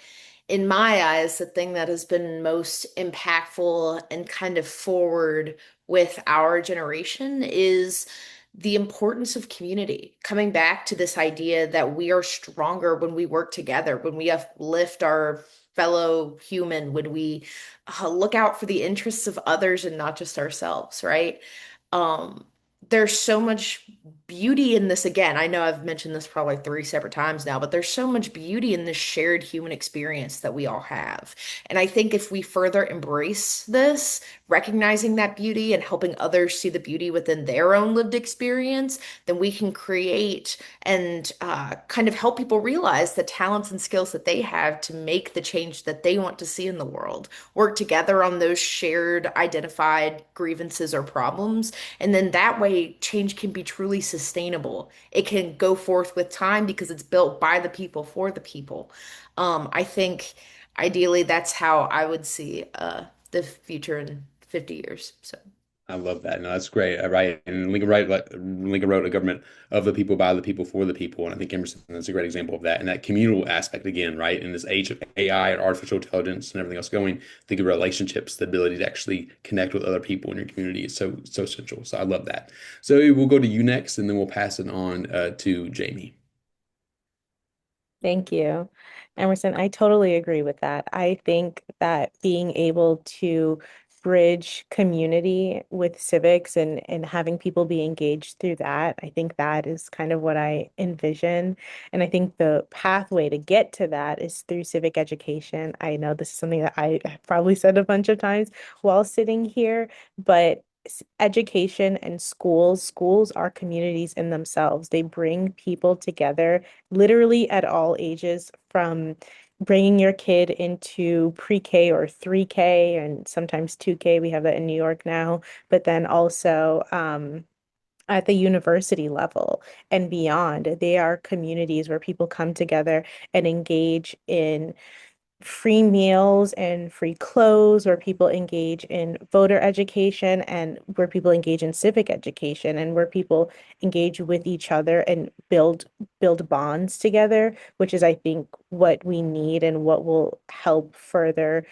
in my eyes, the thing that has been most impactful and kind of forward with our generation is the importance of community. Coming back to this idea that we are stronger when we work together, when we uplift our fellow human, when we look out for the interests of others and not just ourselves, right? Um, there's so much beauty in this. Again, I know I've mentioned this probably three separate times now, but there's so much beauty in this shared human experience that we all have. And I think if we further embrace this, recognizing that beauty and helping others see the beauty within their own lived experience, then we can create and kind of help people realize the talents and skills that they have to make the change that they want to see in the world. Work together on those shared identified grievances or problems. And then that way, change can be truly sustainable. It can go forth with time because it's built by the people for the people. I think ideally that's how I would see the future in 50 years. So. I love that. No, that's great. Right. And Lincoln wrote a government of the people, by the people, for the people. And I think Emerson is a great example of that. And that communal aspect again, right? In this age of AI and artificial intelligence and everything else going, think of relationships, the ability to actually connect with other people in your community is so essential. So I love that. So we'll go to you next, and then we'll pass it on to Jamie. Thank you, Emerson. I totally agree with that. I think that being able to bridge community with civics and having people be engaged through that, I think that is kind of what I envision. And I think the pathway to get to that is through civic education. I know this is something that I have probably said a bunch of times while sitting here, but education and schools are communities in themselves. They bring people together literally at all ages, from bringing your kid into pre-K or 3K and sometimes 2K. We have that in New York now, but then also at the university level and beyond. They are communities where people come together and engage in free meals and free clothes, where people engage in voter education and where people engage in civic education and where people engage with each other and build bonds together, which is, I think, what we need and what will help further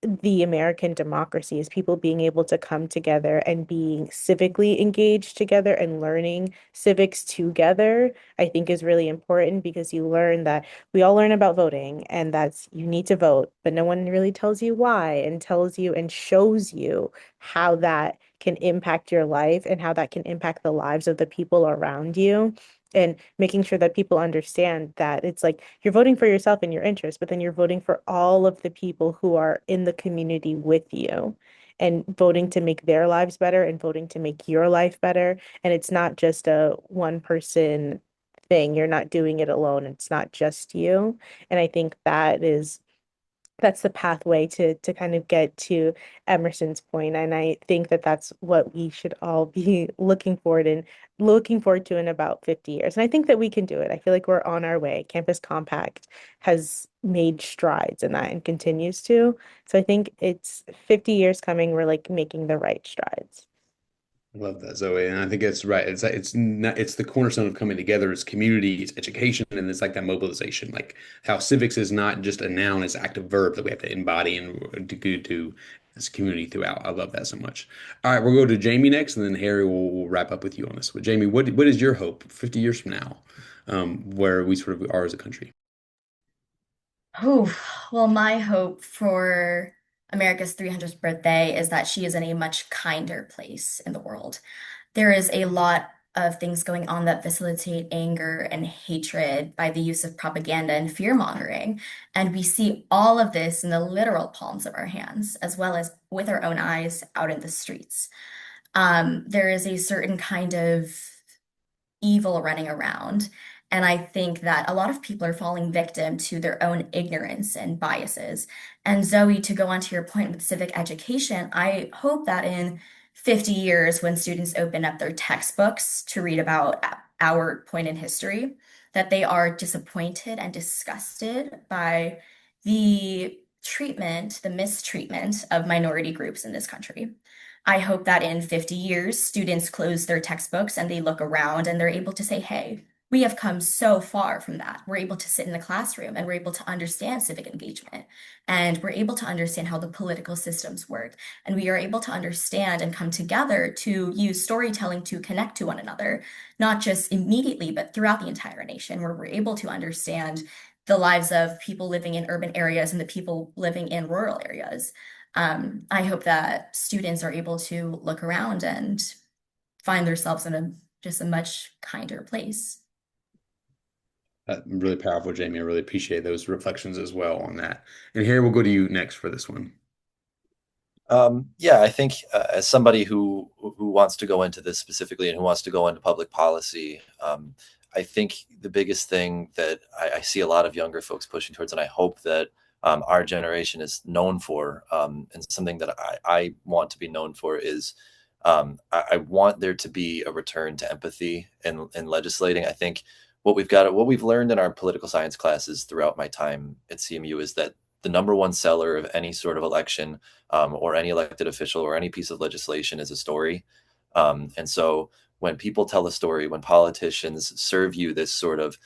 the American democracy, is people being able to come together and being civically engaged together and learning civics together. I think is really important because you learn that we all learn about voting and that's you need to vote, but no one really tells you why and tells you and shows you how that can impact your life and how that can impact the lives of the people around you. And making sure that people understand that it's like you're voting for yourself and your interests, but then you're voting for all of the people who are in the community with you and voting to make their lives better and voting to make your life better. And it's not just a one person thing. You're not doing it alone. It's not just you. And I think that's the pathway to kind of get to Emerson's point. And I think that that's what we should all be looking forward to in about 50 years. And I think that we can do it. I feel like we're on our way. Campus Compact has made strides in that and continues to. So I think it's 50 years coming. We're like making the right strides. I love that, Zoe, and I think it's right. It's not it's the cornerstone of coming together. It's community, it's education, and it's like that mobilization. Like how civics is not just a noun; it's an active verb that we have to embody and do this community throughout. I love that so much. All right, we'll go to Jamie next, and then Harry will wrap up with you on this. But Jamie, what is your hope 50 years from now? where we sort of are as a country? Oh, well, my hope for America's 300th birthday is that she is in a much kinder place in the world. There is a lot of things going on that facilitate anger and hatred by the use of propaganda and fear mongering. And we see all of this in the literal palms of our hands, as well as with our own eyes out in the streets. There is a certain kind of evil running around. And I think that a lot of people are falling victim to their own ignorance and biases. And Zoe, to go on to your point with civic education, I hope that in 50 years, when students open up their textbooks to read about our point in history, that they are disappointed and disgusted by the mistreatment of minority groups in this country. I hope that in 50 years, students close their textbooks and they look around and they're able to say, hey, we have come so far from that. We're able to sit in the classroom and we're able to understand civic engagement. And we're able to understand how the political systems work. And we are able to understand and come together to use storytelling to connect to one another, not just immediately, but throughout the entire nation, where we're able to understand the lives of people living in urban areas and the people living in rural areas. I hope that students are able to look around and find themselves in just a much kinder place. Really powerful, Jamie. I really appreciate those reflections as well on that. And here we'll go to you next for this one. Yeah, I think as somebody who wants to go into this specifically and who wants to go into public policy, I think the biggest thing that I see a lot of younger folks pushing towards, and I hope that our generation is known for, and something that I want to be known for is I want there to be a return to empathy in legislating. I think what we've learned in our political science classes throughout my time at CMU is that the number one seller of any sort of election or any elected official or any piece of legislation is a story. And so when people tell a story, when politicians serve you this sort of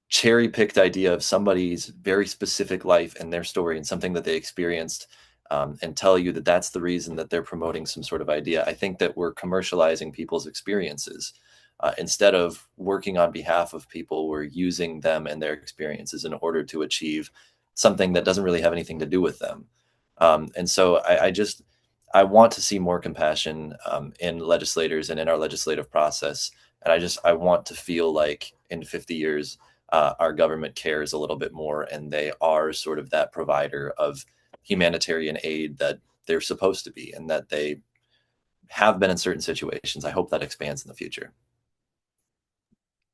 cherry picked idea of somebody's very specific life and their story and something that they experienced, and tell you that that's the reason that they're promoting some sort of idea, I think that we're commercializing people's experiences. Instead of working on behalf of people, we're using them and their experiences in order to achieve something that doesn't really have anything to do with them. And so I want to see more compassion in legislators and in our legislative process. And I want to feel like in 50 years, our government cares a little bit more and they are sort of that provider of humanitarian aid that they're supposed to be and that they have been in certain situations. I hope that expands in the future.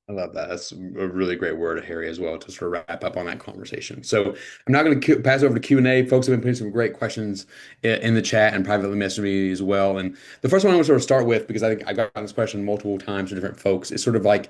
I love that. That's a really great word, Harry, as well, to sort of wrap up on that conversation. So I'm now going to pass over to Q&A. Folks have been putting some great questions in the chat and privately messaging me as well. And the first one I want to sort of start with, because I think I've gotten this question multiple times from different folks, is sort of like,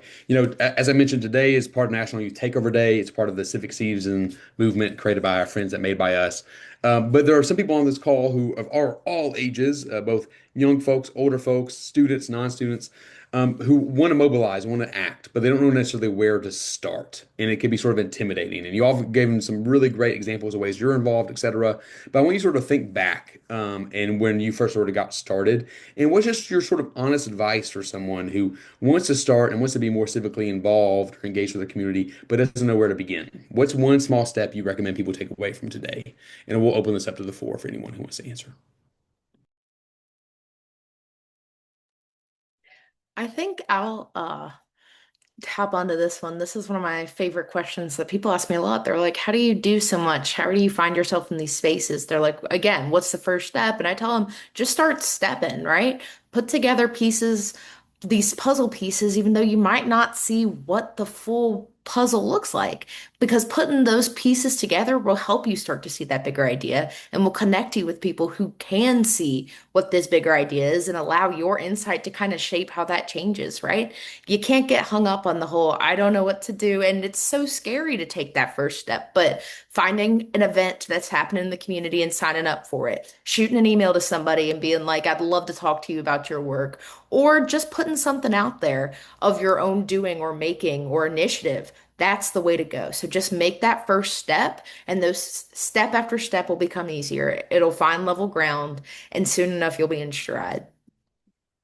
as I mentioned, today is part of National Youth Takeover Day. It's part of the Civic Season movement created by our friends at MadebyUs. But there are some people on this call who are all ages, both young folks, older folks, students, non-students, who want to mobilize, want to act, but they don't know necessarily where to start. And it can be sort of intimidating. And you all gave them some really great examples of ways you're involved, et cetera. But I want you sort of think back and when you first sort of got started. And what's just your sort of honest advice for someone who wants to start and wants to be more civically involved or engaged with the community, but doesn't know where to begin? What's one small step you recommend people take away from today? And we'll open this up to the floor for anyone who wants to answer. I think I'll tap onto this one. This is one of my favorite questions that people ask me a lot. They're like, how do you do so much? How do you find yourself in these spaces? They're like, again, what's the first step? And I tell them, just start stepping, right? Put together pieces, these puzzle pieces, even though you might not see what the full puzzle looks like, because putting those pieces together will help you start to see that bigger idea and will connect you with people who can see what this bigger idea is and allow your insight to kind of shape how that changes, right? You can't get hung up on the whole, I don't know what to do. And it's so scary to take that first step, but finding an event that's happening in the community and signing up for it, shooting an email to somebody and being like, I'd love to talk to you about your work, or just putting something out there of your own doing or making or initiative. That's the way to go. So just make that first step, and those step after step will become easier. It'll find level ground, and soon enough, you'll be in stride.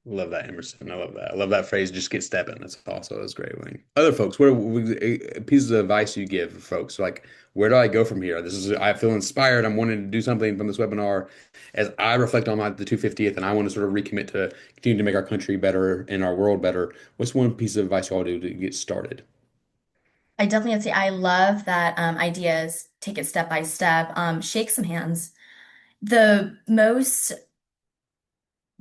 Love that, Emerson. I love that. I love that phrase. Just get stepping. That's great. Like, other folks, what are pieces of advice you give for folks? Like, where do I go from here? I feel inspired. I'm wanting to do something from this webinar as I reflect on the 250th, and I want to sort of recommit to continue to make our country better and our world better. What's one piece of advice y'all do to get started? I definitely have to say I love that ideas, take it step by step, shake some hands. The most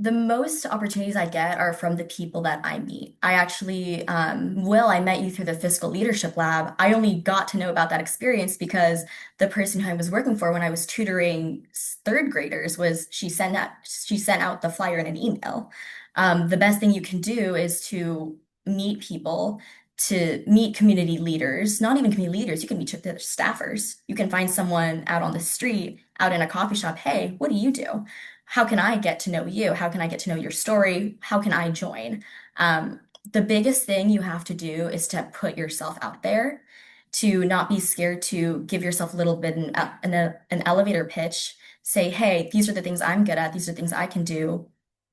The most opportunities I get are from the people that I meet. I actually, Will, I met you through the Fiscal Leadership Lab. I only got to know about that experience because the person who I was working for when I was tutoring third graders was she sent out the flyer in an email. The best thing you can do is to meet people, to meet community leaders, not even community leaders, you can meet their staffers. You can find someone out on the street, out in a coffee shop. Hey, what do you do? How can I get to know you? How can I get to know your story? How can I join? The biggest thing you have to do is to put yourself out there, to not be scared to give yourself a little bit an elevator pitch. Say, hey, these are the things I'm good at. These are things I can do.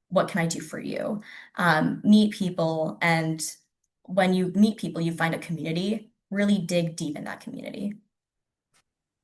What can I do for you? Meet people. And when you meet people, you find a community. Really dig deep in that community.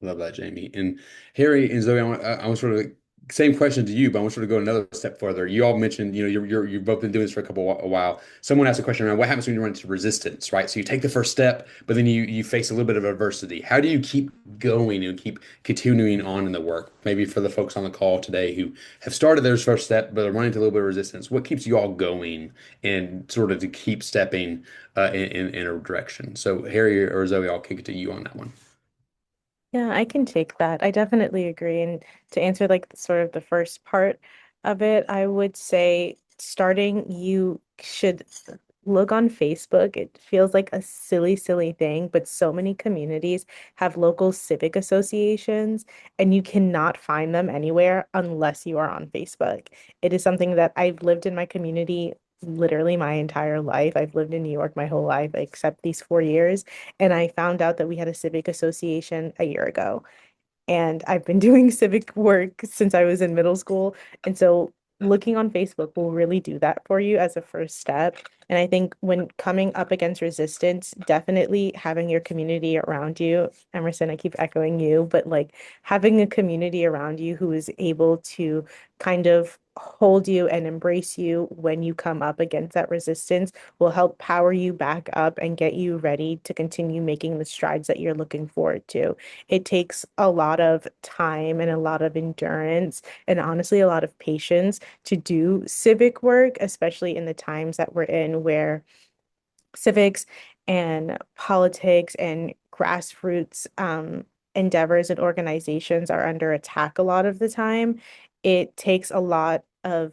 Love that, Jamie. And Harry and Zoe, I want sort of same question to you, but I want sort of go another step further. You all mentioned, you've both been doing this for a while. Someone asked a question around what happens when you run into resistance, right? So you take the first step, but then you face a little bit of adversity. How do you keep going and keep continuing on in the work? Maybe for the folks on the call today who have started their first step, but are running into a little bit of resistance. What keeps you all going and sort of to keep stepping in a direction? So Harry or Zoe, I'll kick it to you on that one. Yeah, I can take that. I definitely agree. And to answer like sort of the first part of it, I would say starting, you should look on Facebook. It feels like a silly, silly thing, but so many communities have local civic associations, and you cannot find them anywhere unless you are on Facebook. It is something that I've lived in my community literally my entire life. I've lived in New York my whole life, except these 4 years. And I found out that we had a civic association a year ago. And I've been doing civic work since I was in middle school. And so looking on Facebook will really do that for you as a first step. And I think when coming up against resistance, definitely having your community around you, Emerson, I keep echoing you, but like having a community around you who is able to kind of hold you and embrace you when you come up against that resistance will help power you back up and get you ready to continue making the strides that you're looking forward to. It takes a lot of time and a lot of endurance and honestly a lot of patience to do civic work, especially in the times that we're in where civics and politics and grassroots endeavors and organizations are under attack a lot of the time. It takes a lot of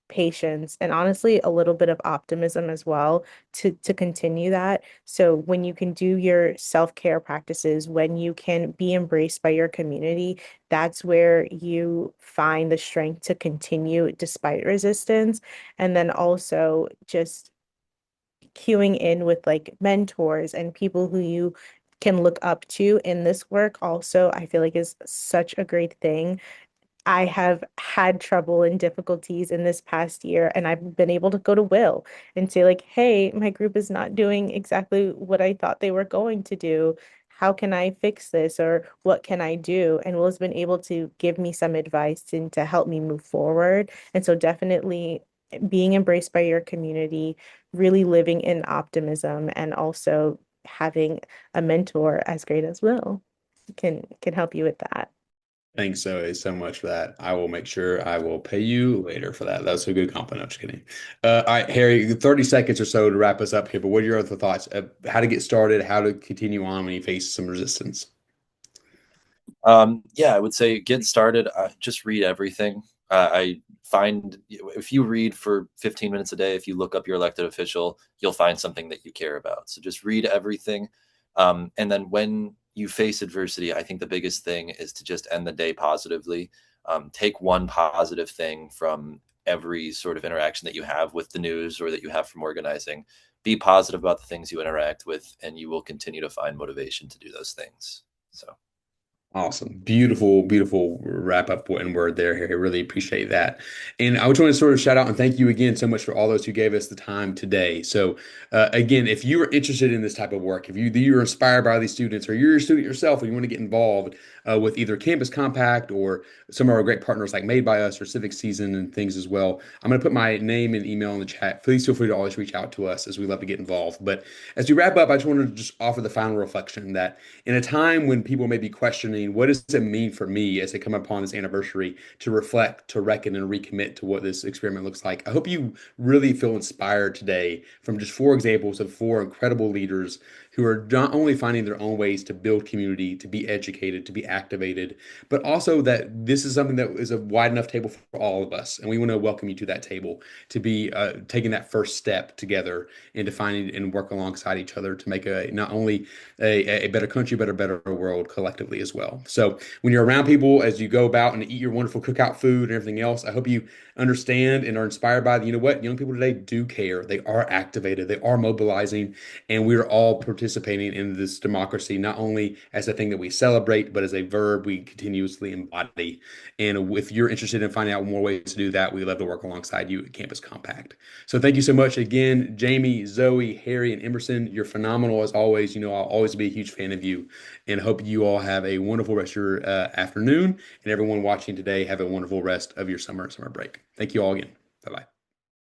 patience and honestly a little bit of optimism as well to continue that. So when you can do your self-care practices, when you can be embraced by your community, that's where you find the strength to continue despite resistance. And then also just queuing in with like mentors and people who you can look up to in this work also, I feel like is such a great thing. I have had trouble and difficulties in this past year, and I've been able to go to Will and say, like, hey, my group is not doing exactly what I thought they were going to do. How can I fix this? Or what can I do? And Will has been able to give me some advice and to help me move forward. And so, definitely being embraced by your community, really living in optimism, and also having a mentor as great as Will can help you with that. Thanks so much for that. I will make sure I will pay you later for that. That's a good compliment. I'm just kidding. All right, Harry, 30 seconds or so to wrap us up here. But what are your other thoughts of how to get started, how to continue on when you face some resistance? Yeah, I would say get started. Just read everything. I find if you read for 15 minutes a day, if you look up your elected official, you'll find something that you care about. So just read everything. And then when you face adversity, I think the biggest thing is to just end the day positively. Take one positive thing from every sort of interaction that you have with the news or that you have from organizing. Be positive about the things you interact with, and you will continue to find motivation to do those things. So. Awesome. Beautiful, beautiful wrap up and word there, Harry. Really appreciate that. And I just want to sort of shout out and thank you again so much for all those who gave us the time today. So, again, if you are interested in this type of work, if you're inspired by these students or you're a student yourself and you want to get involved with either Campus Compact or some of our great partners like Made by Us or Civic Season and things as well, I'm going to put my name and email in the chat. Please feel free to always reach out to us as we love to get involved. But as we wrap up, I just want to just offer the final reflection that in a time when people may be questioning, what does it mean for me as they come upon this anniversary to reflect, to reckon, and recommit to what this experiment looks like? I hope you really feel inspired today from just four examples of four incredible leaders who are not only finding their own ways to build community, to be educated, to be activated, but also that this is something that is a wide enough table for all of us. And we want to welcome you to that table to be taking that first step together into finding and work alongside each other to make a not only a better country, but a better world collectively as well. So when you're around people as you go about and eat your wonderful cookout food and everything else, I hope you understand and are inspired by, you know what, young people today do care. They are activated, they are mobilizing, and we are all participating in this democracy, not only as a thing that we celebrate, but as a verb we continuously embody. And if you're interested in finding out more ways to do that, we love to work alongside you at Campus Compact. So thank you so much again, Jamie, Zoe, Harry, and Emerson. You're phenomenal as always. You know, I'll always be a huge fan of you and hope you all have a wonderful rest of your afternoon. And everyone watching today, have a wonderful rest of your summer break. Thank you all again. Bye bye.